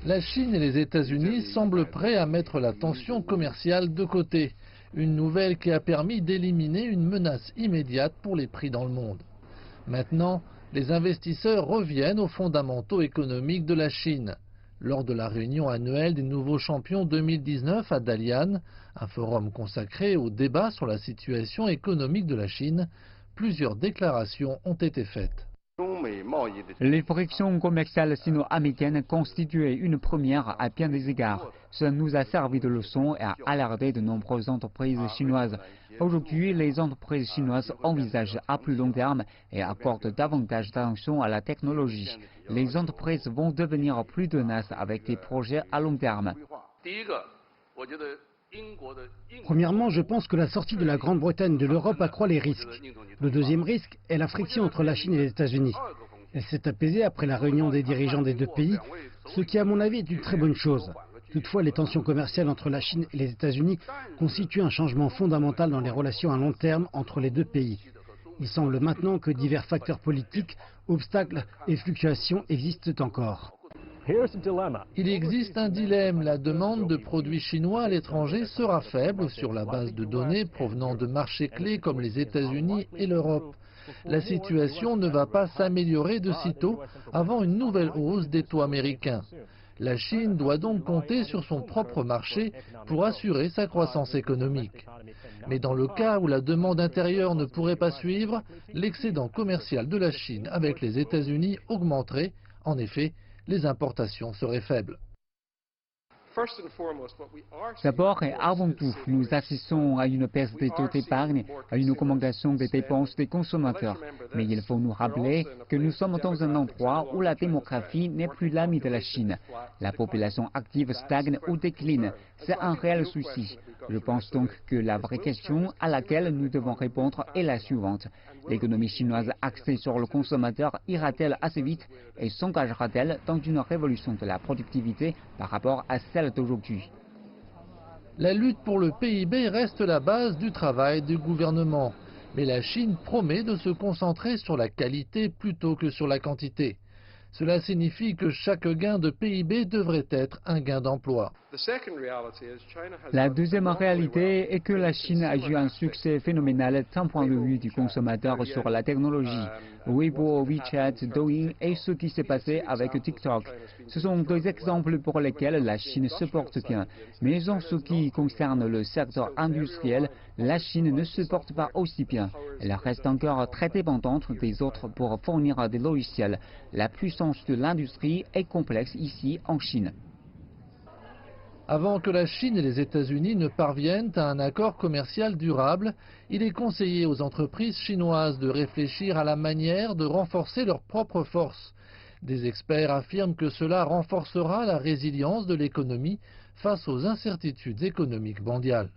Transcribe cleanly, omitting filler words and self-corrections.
La Chine et les États-Unis semblent prêts à mettre la tension commerciale de côté. Une nouvelle qui a permis d'éliminer une menace immédiate pour les prix dans le monde. Maintenant, les investisseurs reviennent aux fondamentaux économiques de la Chine. Lors de la réunion annuelle des nouveaux champions 2019 à Dalian, un forum consacré au débat sur la situation économique de la Chine, plusieurs déclarations ont été faites. Les frictions commerciales sino-américaines constituaient une première à bien des égards. Cela nous a servi de leçon et a alerté de nombreuses entreprises chinoises. Aujourd'hui, les entreprises chinoises envisagent à plus long terme et accordent davantage d'attention à la technologie. Les entreprises vont devenir plus tenaces avec des projets à long terme. Premièrement, je pense que la sortie de la Grande-Bretagne de l'Europe accroît les risques. Le deuxième risque est la friction entre la Chine et les États-Unis. Elle s'est apaisée après la réunion des dirigeants des deux pays, ce qui à mon avis est une très bonne chose. Toutefois, les tensions commerciales entre la Chine et les États-Unis constituent un changement fondamental dans les relations à long terme entre les deux pays. Il semble maintenant que divers facteurs politiques, obstacles et fluctuations existent encore. Il existe un dilemme. La demande de produits chinois à l'étranger sera faible sur la base de données provenant de marchés clés comme les États-Unis et l'Europe. La situation ne va pas s'améliorer de sitôt avant une nouvelle hausse des taux américains. La Chine doit donc compter sur son propre marché pour assurer sa croissance économique. Mais dans le cas où la demande intérieure ne pourrait pas suivre, l'excédent commercial de la Chine avec les États-Unis augmenterait. En effet, les importations seraient faibles. D'abord et avant tout, nous assistons à une baisse des taux d'épargne, à une augmentation des dépenses des consommateurs. Mais il faut nous rappeler que nous sommes dans un endroit où la démographie n'est plus l'ami de la Chine. La population active stagne ou décline. C'est un réel souci. Je pense donc que la vraie question à laquelle nous devons répondre est la suivante. L'économie chinoise axée sur le consommateur ira-t-elle assez vite et s'engagera-t-elle dans une révolution de la productivité par rapport à celle d'aujourd'hui? La lutte pour le PIB reste la base du travail du gouvernement. Mais la Chine promet de se concentrer sur la qualité plutôt que sur la quantité. Cela signifie que chaque gain de PIB devrait être un gain d'emploi. La deuxième réalité est que la Chine a eu un succès phénoménal d'un point de vue du consommateur sur la technologie. Weibo, WeChat, Douyin et ce qui s'est passé avec TikTok. Ce sont deux exemples pour lesquels la Chine se porte bien. Mais en ce qui concerne le secteur industriel, la Chine ne se porte pas aussi bien. Elle reste encore très dépendante des autres pour fournir des logiciels. La puissance de l'industrie est complexe ici en Chine. Avant que la Chine et les États-Unis ne parviennent à un accord commercial durable, il est conseillé aux entreprises chinoises de réfléchir à la manière de renforcer leurs propres forces. Des experts affirment que cela renforcera la résilience de l'économie face aux incertitudes économiques mondiales.